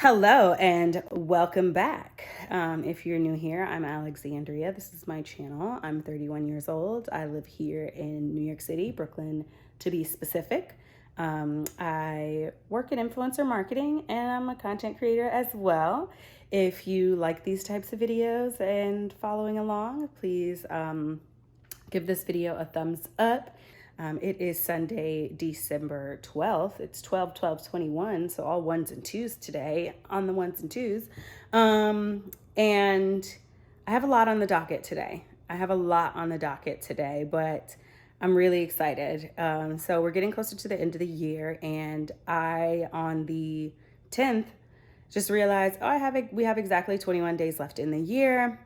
Hello and welcome back. If you're new here, I'm Alexandria. This is my channel. I'm 31 years old. I live here in New York City, Brooklyn to be specific. I work in influencer marketing and I'm a content creator as well. If you like these types of videos and following along, please give this video a thumbs up. It is Sunday, December 12th. It's 12/12/21, so all ones and twos today on the ones and twos. And I have a lot on the docket today. But I'm really excited. So we're getting closer to the end of the year, and I, on the 10th, just realized, we have exactly 21 days left in the year.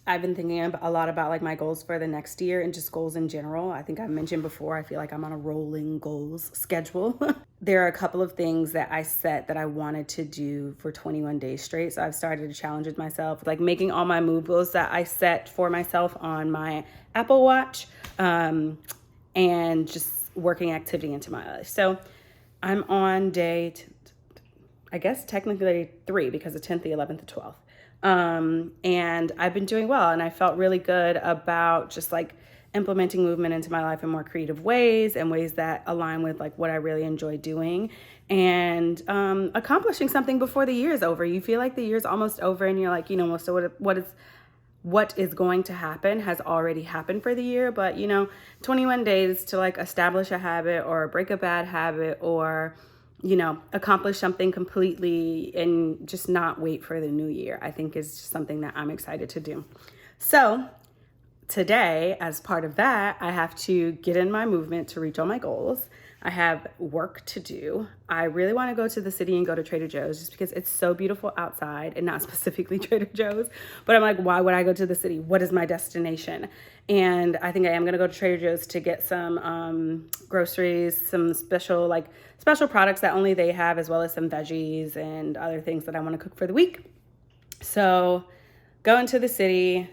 I've been thinking a lot about like my goals for the next year and just goals in general. I think I mentioned before, I feel like I'm on a rolling goals schedule. There are a couple of things that I set that I wanted to do for 21 days straight. So I've started a challenge with myself, like making all my move goals that I set for myself on my Apple Watch, and just working activity into my life. So I'm on day, I guess technically 3 because the 10th, the 11th, the 12th. And I've been doing well, and I felt really good about just like implementing movement into my life in more creative ways and ways that align with like what I really enjoy doing, and accomplishing something before the year is over. You feel like the year's almost over and you're like, so what is going to happen has already happened for the year. But 21 days to like establish a habit or break a bad habit or accomplish something completely and just not wait for the new year, I think is just something that I'm excited to do. So today, as part of that, I have to get in my movement to reach all my goals. I have work to do. I really want to go to the city and go to Trader Joe's just because it's so beautiful outside, and not specifically Trader Joe's, but I'm like, why would I go to the city? What is my destination? And I think I am going to go to Trader Joe's to get some groceries, some special products that only they have, as well as some veggies and other things that I want to cook for the week. So go into the city,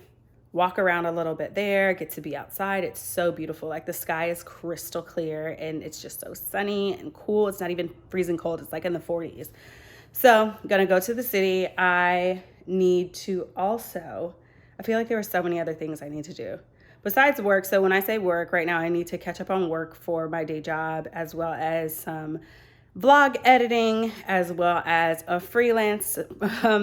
walk around a little bit there, get to be outside. It's so beautiful. Like the sky is crystal clear and it's just so sunny and cool. It's not even freezing cold. It's like in the 40s. So I'm gonna go to the city. I feel like there are so many other things I need to do besides work. So when I say work right now, I need to catch up on work for my day job, as well as some vlog editing, as well as a freelance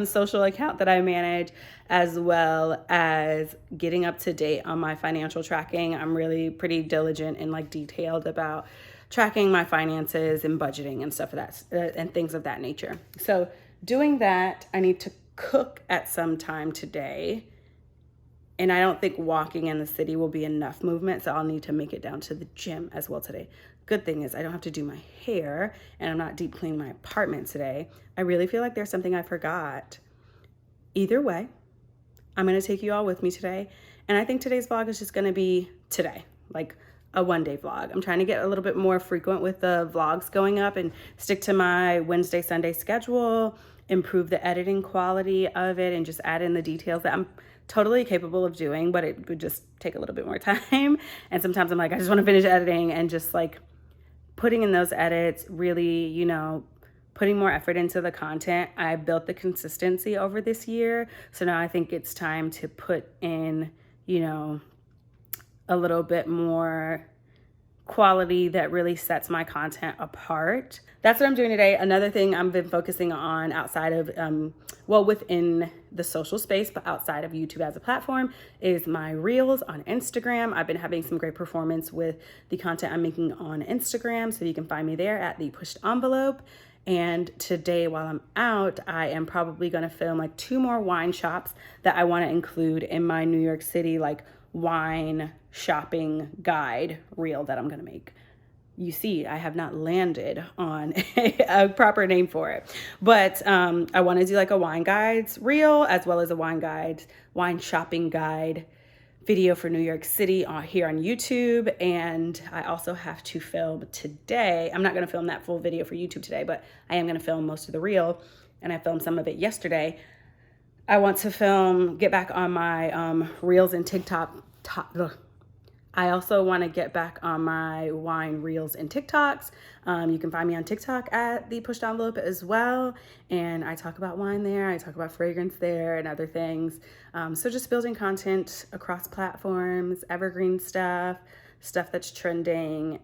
social account that I manage, as well as getting up to date on my financial tracking. I'm really pretty diligent and like detailed about tracking my finances and budgeting and stuff of that and things of that nature. So doing that, I need to cook at some time today. And I don't think walking in the city will be enough movement, so I'll need to make it down to the gym as well today. Good thing is I don't have to do my hair, and I'm not deep cleaning my apartment today. I really feel like there's something I forgot. Either way, I'm going to take you all with me today, and I think today's vlog is just going to be today, like a one-day vlog. I'm trying to get a little bit more frequent with the vlogs going up and stick to my Wednesday, Sunday schedule, improve the editing quality of it, and just add in the details that I'm totally capable of doing, but it would just take a little bit more time. And sometimes I'm like, I just want to finish editing, and just like putting in those edits, really, putting more effort into the content. I built the consistency over this year. So now I think it's time to put in, a little bit more quality that really sets my content apart. That's what I'm doing today. Another thing I've been focusing on outside of, within the social space, but outside of YouTube as a platform, is my reels on Instagram. I've been having some great performance with the content I'm making on Instagram, so you can find me there at The Pushed Envelope. And today, while I'm out, I am probably going to film like 2 more wine shops that I want to include in my New York City like wine shopping guide reel that I'm going to make. You see, I have not landed on a proper name for it, but I want to do like a wine guides reel, as well as a wine shopping guide video for New York City here on YouTube. And I also have to film today. I'm not going to film that full video for YouTube today, but I am going to film most of the reel, and I filmed some of it yesterday. I want to get back on my reels and TikTok. I also want to get back on my wine reels and TikToks. You can find me on TikTok at the Pushed Envelope as well. And I talk about wine there. I talk about fragrance there and other things. So just building content across platforms, evergreen stuff that's trending,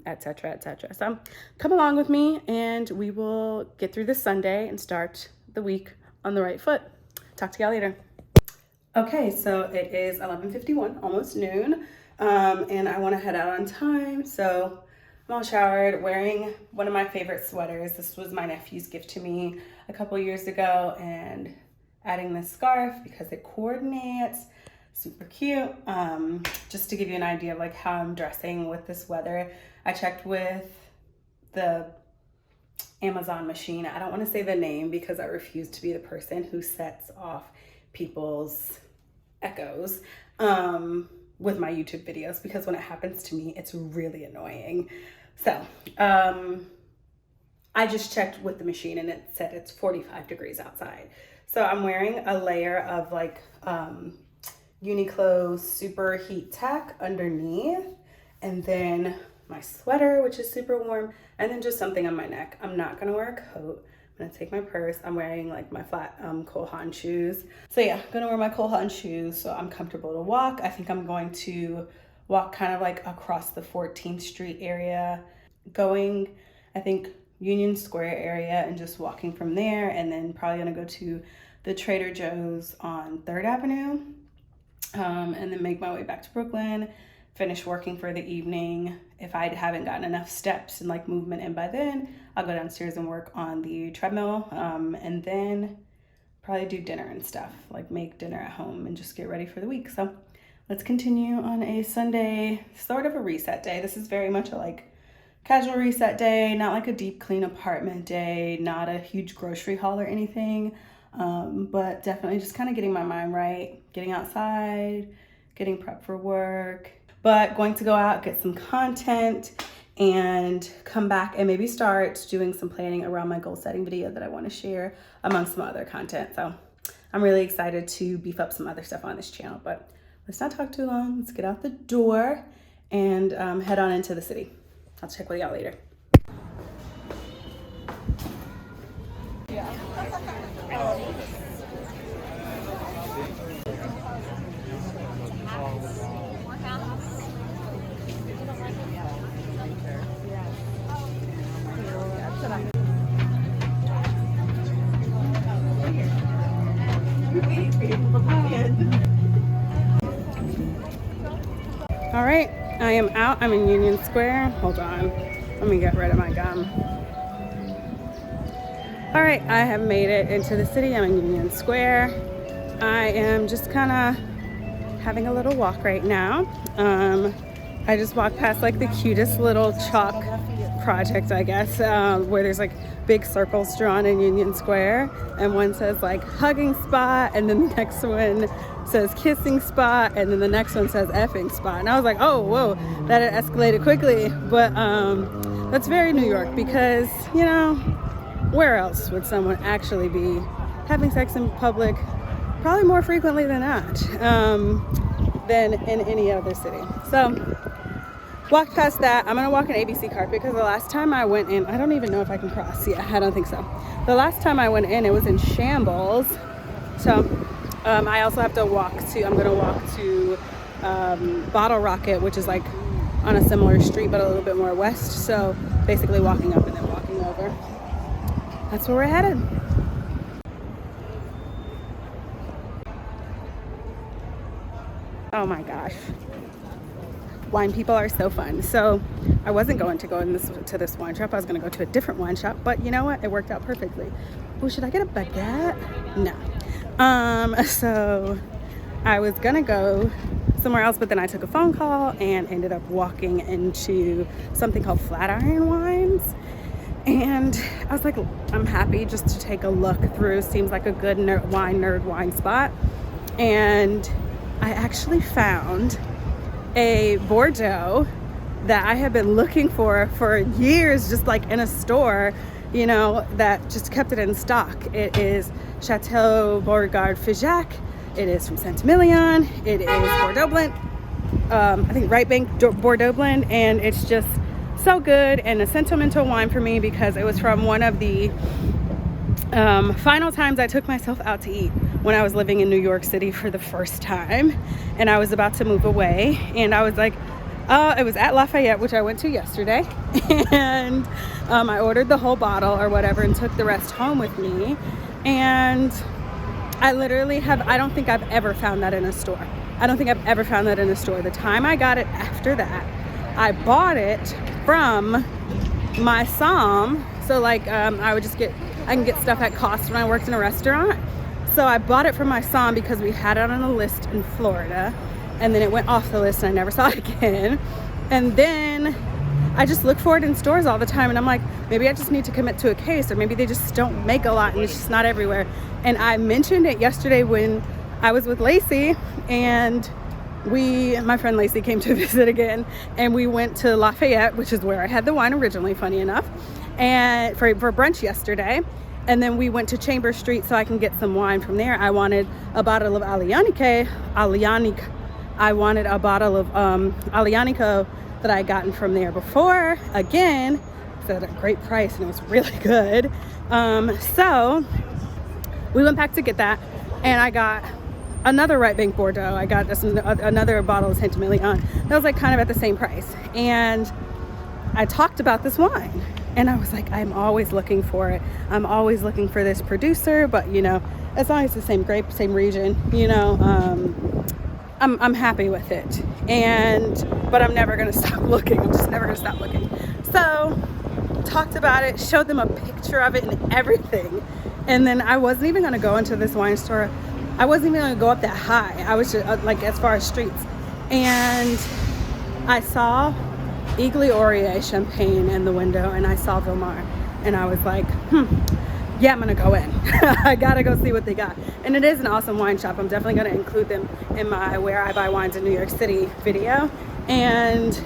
etc., etc. So come along with me and we will get through this Sunday and start the week on the right foot. Talk to y'all later. Okay, so it is 11:51, almost noon. And I want to head out on time, so I'm all showered, wearing one of my favorite sweaters. This was my nephew's gift to me a couple years ago, and adding this scarf because it coordinates, super cute. Just to give you an idea of like how I'm dressing with this weather, I checked with the Amazon machine. I don't want to say the name because I refuse to be the person who sets off people's echoes. With my YouTube videos, because when it happens to me, it's really annoying. So I just checked with the machine and it said it's 45 degrees outside. So I'm wearing a layer of like Uniqlo super heat tech underneath, and then my sweater, which is super warm, and then just something on my neck. I'm not gonna wear a coat. I'm gonna take my purse. I'm wearing like my flat Cole Haan shoes. So yeah, I'm gonna wear my Cole Haan shoes so I'm comfortable to walk. I think I'm going to walk kind of like across the 14th Street area, going, I think, Union Square area, and just walking from there, and then probably gonna go to the Trader Joe's on 3rd Avenue, and then make my way back to Brooklyn, finish working for the evening. If I haven't gotten enough steps and like movement in by then, I'll go downstairs and work on the treadmill, and then probably do dinner and stuff, like make dinner at home and just get ready for the week. So let's continue on a Sunday, sort of a reset day. This is very much a like casual reset day, not like a deep clean apartment day, not a huge grocery haul or anything, but definitely just kind of getting my mind right, getting outside, getting prepped for work, but going to go out, get some content, and come back and maybe start doing some planning around my goal setting video that I want to share among some other content. So I'm really excited to beef up some other stuff on this channel, but let's not talk too long. Let's get out the door and head on into the city. I'll check with y'all later. All right, I am out. I'm in Union Square. Hold on, let me get rid of my gum. All right, I have made it into the city. I'm in Union Square. I am just kind of having a little walk right now. I just walked past like the cutest little chalk project, I guess, where there's like big circles drawn in Union Square, and one says like hugging spot, and then the next one says kissing spot, and then the next one says effing spot. And I was like, oh, whoa, that had escalated quickly. But that's very New York, because, you know, where else would someone actually be having sex in public? Probably more frequently than not, than in any other city. So walked past that. I'm gonna walk an ABC carpet because the last time I went in, I don't even know if I can cross. Yeah, I don't think so. The last time I went in, it was in shambles. So I also have to walk to, I'm gonna walk to Bottle Rocket, which is like on a similar street but a little bit more west. So basically walking up and then walking over. That's where we're headed. Oh my gosh. Wine people are so fun. So I wasn't going to go to this wine shop. I was going to go to a different wine shop, but you know what? It worked out perfectly. Oh, should I get a baguette? No. So I was going to go somewhere else, but then I took a phone call and ended up walking into something called Flatiron Wines. And I was like, I'm happy just to take a look through. Seems like a good nerd wine spot. And I actually found a Bordeaux that I have been looking for years, just like in a store, you know, that just kept it in stock. It is Chateau Beauregard Figeac. It is from Saint-Emilion. It is Bordeaux blend. I think Right Bank Bordeaux blend, and it's just so good and a sentimental wine for me because it was from one of the final times I took myself out to eat when I was living in New York City for the first time, and I was about to move away, and I was like, it was at Lafayette, which I went to yesterday, and I ordered the whole bottle or whatever and took the rest home with me. And I literally I don't think I've ever found that in a store. The time I got it after that, I bought it from my Somm. So like I can get stuff at cost when I worked in a restaurant. So I bought it from my Somm because we had it on a list in Florida, and then it went off the list and I never saw it again. And then I just look for it in stores all the time, and I'm like, maybe I just need to commit to a case, or maybe they just don't make a lot and it's just not everywhere. And I mentioned it yesterday when I was with Lacey, and my friend Lacey came to visit again, and we went to Lafayette, which is where I had the wine originally, funny enough, and for brunch yesterday. And then we went to Chambers Street so I can get some wine from there. I wanted a bottle of Aglianico. I wanted a bottle of Aglianico that I had gotten from there before. Again, it's at a great price and it was really good. So we went back to get that, and I got another Right Bank Bordeaux. I got another bottle of Saint-Emilion. That was like kind of at the same price. And I talked about this wine, and I was like, I'm always looking for it. I'm always looking for this producer, but you know, as long as it's the same grape, same region, you know, I'm happy with it. But I'm never gonna stop looking. I'm just never gonna stop looking. So talked about it, showed them a picture of it and everything. And then I wasn't even gonna go into this wine store. I wasn't even gonna go up that high. I was just like as far as streets. And I saw Eagly Oreille champagne in the window, and I saw Vilmar, and I was like, yeah, I'm gonna go in. I gotta go see what they got. And it is an awesome wine shop. I'm definitely gonna include them in my Where I Buy Wines in New York City video. And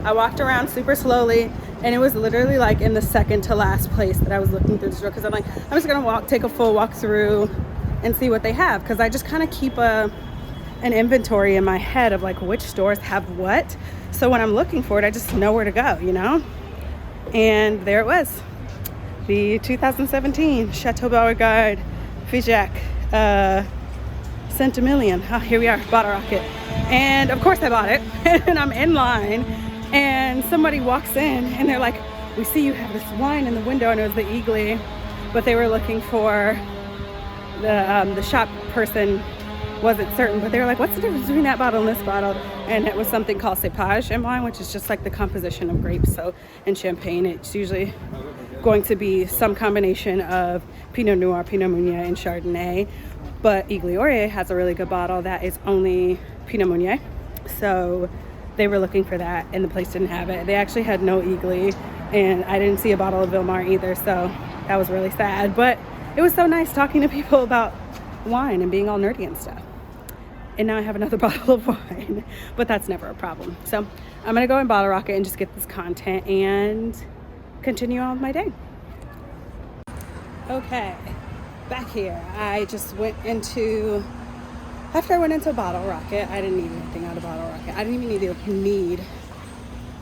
I walked around super slowly, and it was literally like in the second to last place that I was looking through the store, because I'm like, I'm just gonna take a full walk through and see what they have, because I just kind of keep an inventory in my head of like which stores have what, so when I'm looking for it, I just know where to go, you know. And there it was, the 2017 Chateau Beauregard Figeac Saint-Emilion. Oh, here we are, Bottle Rocket. And of course I bought it, and I'm in line, and somebody walks in and they're like, we see you have this wine in the window, and it was the Eagly, but they were looking for the shop person wasn't certain, but they were like, what's the difference between that bottle and this bottle? And it was something called cépage in wine, which is just like the composition of grapes. So in champagne, it's usually going to be some combination of Pinot Noir, Pinot Meunier, and Chardonnay. But Eagly Oreille has a really good bottle that is only Pinot Meunier. So they were looking for that, and the place didn't have it. They actually had no Eagly, and I didn't see a bottle of Vilmar either, so that was really sad. But it was so nice talking to people about wine and being all nerdy and stuff. And now I have another bottle of wine, but that's never a problem. So I'm gonna go in Bottle Rocket and just get this content and continue on with my day. Okay, back here. I just went into, after I went into Bottle Rocket, I didn't need anything out of Bottle Rocket. I didn't even need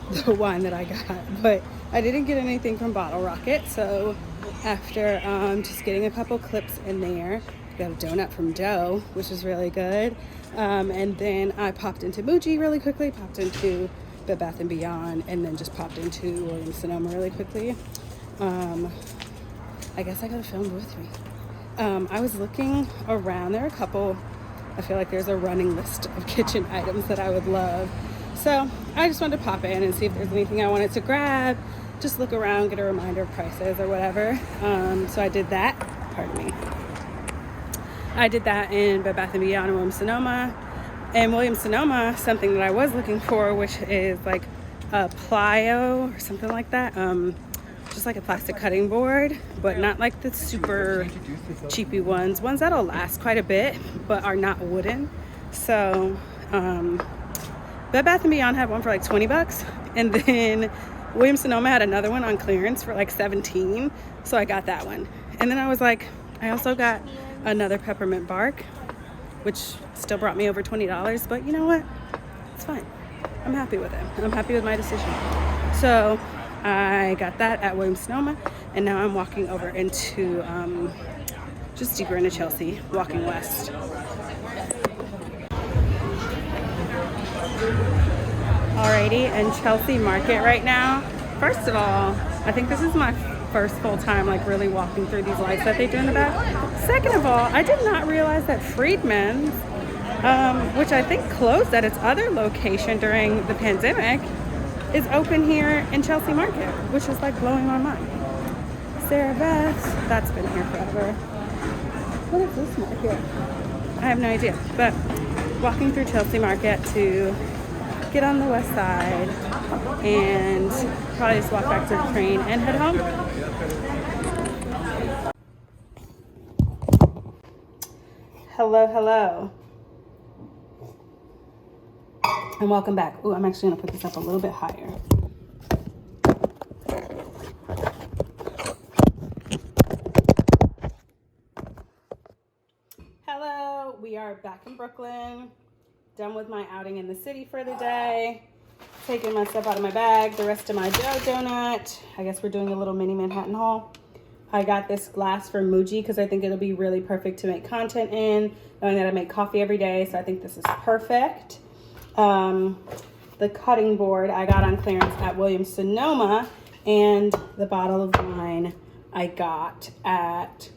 the wine that I got, but I didn't get anything from Bottle Rocket. So after just getting a couple clips in there, got a donut from Doe, which is really good. And then I popped into Muji really quickly, popped into Bed Bath & Beyond, and then just popped into Williams-Sonoma really quickly. I guess I gotta film with me. I was looking around. There are a couple, I feel like there's a running list of kitchen items that I would love. So I just wanted to pop in and see if there's anything I wanted to grab, just look around, get a reminder of prices or whatever. So I did that, pardon me. I did that in Bed Bath & Beyond and Williams-Sonoma. And Williams-Sonoma, something that I was looking for, which is like a plyo or something like that. Just like a plastic cutting board, but not like the super cheapy ones that'll last quite a bit, but are not wooden. So Bed Bath & Beyond had one for like 20 bucks. And then Williams-Sonoma had another one on clearance for like 17. So I got that one. And then I was like, I also got another peppermint bark, which still brought me over $20, but you know what? It's fine. I'm happy with it. I'm happy with my decision. So I got that at Williams-Sonoma, and now I'm walking over into just deeper into Chelsea, walking west. Alrighty, in Chelsea Market right now. First of all, I think this is my first full time like really walking through these lights that they do in the back. Second of all, I did not realize that Friedman's, which I think closed at its other location during the pandemic, is open here in Chelsea Market, which is like blowing my mind. Sarah Beth, that's been here forever. What is this market? I have no idea, but walking through Chelsea Market to get on the west side and probably just walk back to the train and head home. Hello. And welcome back. Ooh, I'm actually gonna put this up a little bit higher. Hello, we are back in Brooklyn. Done with my outing in the city for the day. Taking my stuff out of my bag, the rest of my dough donut. I guess we're doing a little mini Manhattan haul. I got this glass from Muji because I think it'll be really perfect to make content in, knowing that I make coffee every day, so I think this is perfect. The cutting board I got on clearance at Williams-Sonoma, and the bottle of wine I got at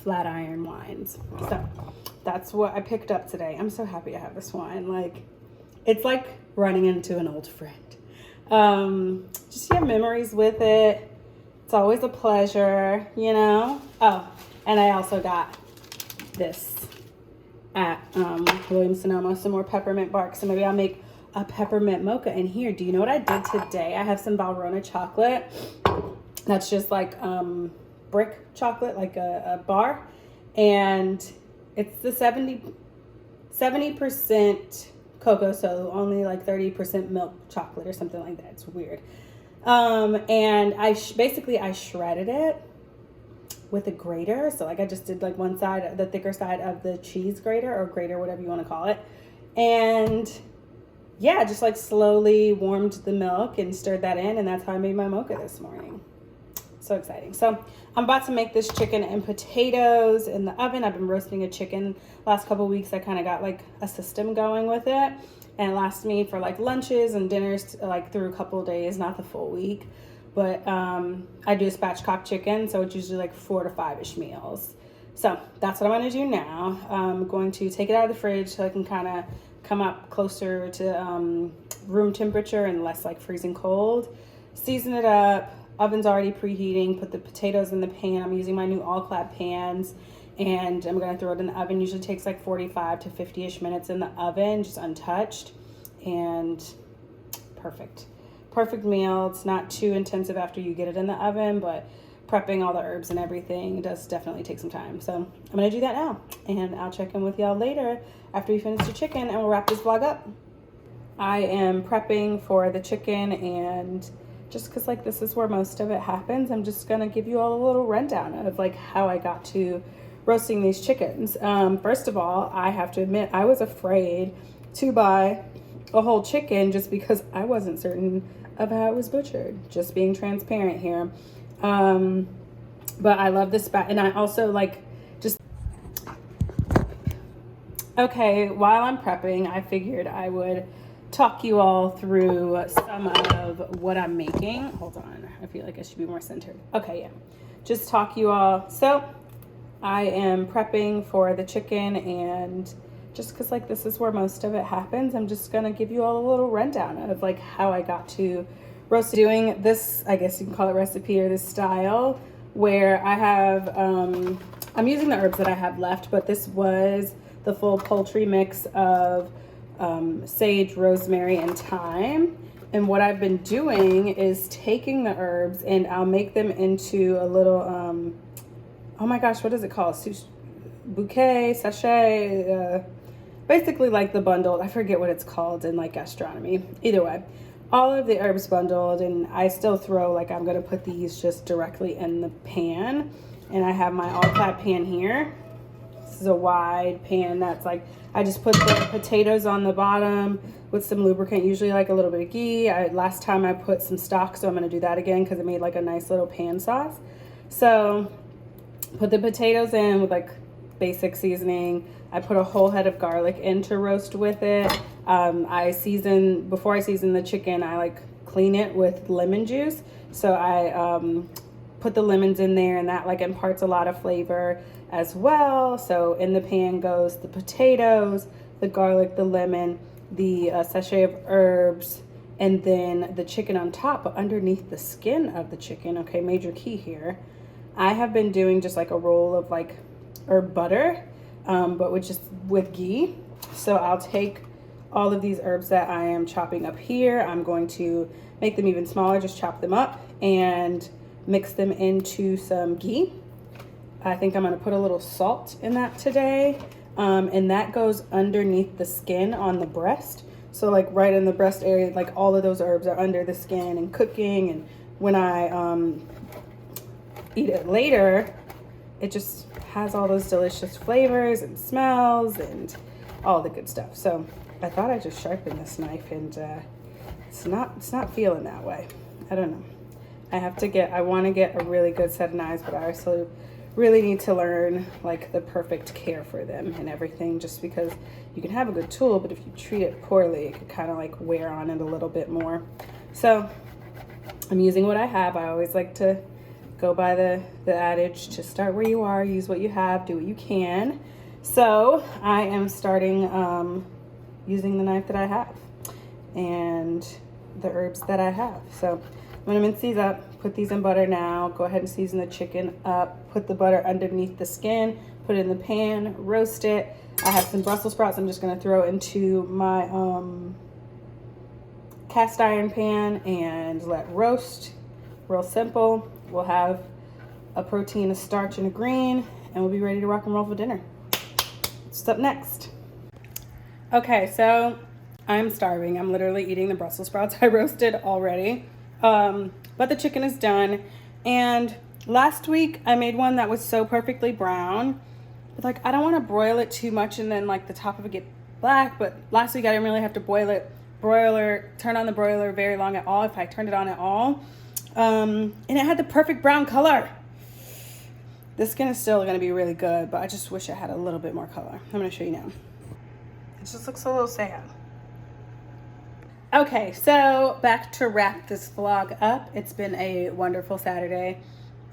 Flatiron Wines. So that's what I picked up today. I'm so happy I have this wine. Like, it's like running into an old friend. Just have memories with it. It's always a pleasure, you know? Oh, and I also got this at Williams-Sonoma, some more peppermint bark. So maybe I'll make a peppermint mocha in here. Do you know what I did today? I have some Valrhona chocolate. That's just like brick chocolate, like a bar. And it's the 70% cocoa, so only like 30% milk chocolate or something like that. It's weird. And I shredded it with a grater. So like I just did like one side, the thicker side of the cheese grater or grater, whatever you want to call it. And yeah, just like slowly warmed the milk and stirred that in. And that's how I made my mocha this morning. So exciting. So I'm about to make this chicken and potatoes in the oven. I've been roasting a chicken last couple weeks. I kind of got like a system going with it, and it lasts me for like lunches and dinners like through a couple of days, not the full week. But I do a spatchcock chicken, so it's usually like 4 to 5-ish meals. So that's what I'm going to do now. I'm going to take it out of the fridge so I can kind of come up closer to room temperature and less like freezing cold. Season it up. Oven's already preheating. Put the potatoes in the pan. I'm using my new all-clad pans, and I'm going to throw it in the oven. Usually takes like 45 to 50-ish minutes in the oven, just untouched, and perfect. Perfect meal. It's not too intensive after you get it in the oven, but prepping all the herbs and everything does definitely take some time. So I'm going to do that now, and I'll check in with y'all later after we finish the chicken, and we'll wrap this vlog up. I am prepping for the chicken, and just because like this is where most of it happens, I'm just gonna give you all a little rundown of like how I got to roasting these chickens. First of all, I have to admit I was afraid to buy a whole chicken just because I wasn't certain of how it was butchered, just being transparent here. But I love this and I also like just okay, while I'm prepping, I figured I would talk you all through some of what I'm making. Hold on, I feel like I should be more centered. Okay, yeah, just talk you all. So I am prepping for the chicken, and just because like this is where most of it happens, I'm just gonna give you all a little rundown of like how I got to roast doing this, I guess you can call it recipe or this style, where I have I'm using the herbs that I have left, but this was the full poultry mix of sage, rosemary, and thyme. And what I've been doing is taking the herbs, and I'll make them into a little oh my gosh, what is it called? Bouquet, sachet, basically like the bundled, I forget what it's called in like gastronomy. Either way, all of the herbs bundled, and I still throw like I'm gonna put these just directly in the pan. And I have my all-clad pan here. This is a wide pan that's like, I just put the potatoes on the bottom with some lubricant, usually like a little bit of ghee. Last time I put some stock, so I'm gonna do that again because it made like a nice little pan sauce. So put the potatoes in with like basic seasoning. I put a whole head of garlic in to roast with it. Before I season the chicken, I like clean it with lemon juice. So I put the lemons in there, and that like imparts a lot of flavor as well. So in the pan goes the potatoes, the garlic, the lemon, the sachet of herbs, and then the chicken on top. But underneath the skin of the chicken, okay, major key here, I have been doing just like a roll of like herb butter, but with ghee. So I'll take all of these herbs that I am chopping up here. I'm going to make them even smaller, just chop them up and mix them into some ghee. I think I'm gonna put a little salt in that today. And that goes underneath the skin on the breast. So like right in the breast area, like all of those herbs are under the skin and cooking. And when I eat it later, it just has all those delicious flavors and smells and all the good stuff. So I thought I just sharpened this knife, and it's not feeling that way. I don't know. I want to get a really good set of knives, but I also really need to learn like the perfect care for them and everything, just because you can have a good tool, but if you treat it poorly, it could kind of like wear on it a little bit more. So I'm using what I have. I always like to go by the adage to start where you are, use what you have, do what you can. So I am starting using the knife that I have and the herbs that I have. So I'm gonna mince these up, put these in butter now, go ahead and season the chicken up, put the butter underneath the skin, put it in the pan, roast it. I have some Brussels sprouts I'm just gonna throw into my cast iron pan and let roast. Real simple. We'll have a protein, a starch, and a green, and we'll be ready to rock and roll for dinner. What's up next? Okay, so I'm starving. I'm literally eating the Brussels sprouts I roasted already. But the chicken is done. And last week I made one that was so perfectly brown, but like I don't want to broil it too much and then like the top of it get black. But last week I didn't really have to turn on the broiler very long at all, if I turned it on at all. And it had the perfect brown color. The skin is still going to be really good, but I just wish it had a little bit more color. I'm going to show you now. It just looks a little sad. Okay, so back to wrap this vlog up. It's been a wonderful Saturday.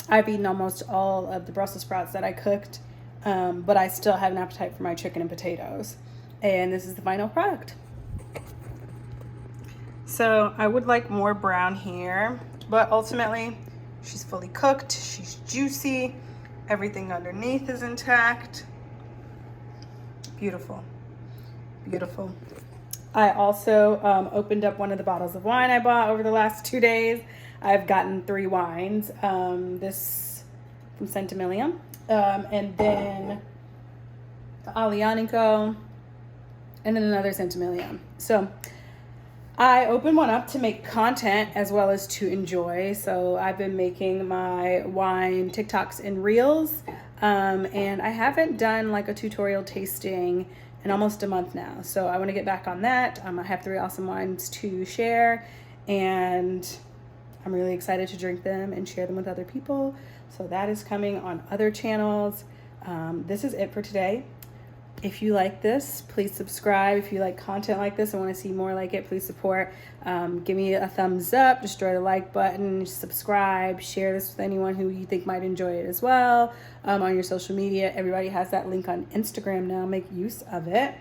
I've eaten almost all of the Brussels sprouts that I cooked, but I still have an appetite for my chicken and potatoes. And this is the final product. So I would like more brown here, but ultimately she's fully cooked, she's juicy, everything underneath is intact. Beautiful, beautiful. I also opened up one of the bottles of wine I bought over the last 2 days. I've gotten 3 wines. This from Centimillion, and then the Alianico, and then another Centimillion. So I opened one up to make content as well as to enjoy. So I've been making my wine TikToks and Reels, and I haven't done like a tutorial tasting in almost a month now. So I want to get back on that. I have 3 awesome wines to share, and I'm really excited to drink them and share them with other people. So that is coming on other channels. This is it for today. If you like this, please subscribe. If you like content like this and want to see more like it, please support. Give me a thumbs up, destroy the like button, subscribe, share this with anyone who you think might enjoy it as well. On your social media, everybody has that link on Instagram now. Make use of it.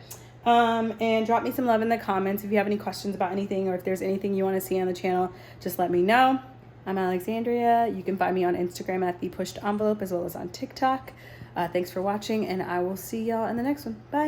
And drop me some love in the comments. If you have any questions about anything, or if there's anything you want to see on the channel, just let me know. I'm Alexandria. You can find me on Instagram at The Pushed Envelope, as well as on TikTok. Thanks for watching, and I will see y'all in the next one. Bye.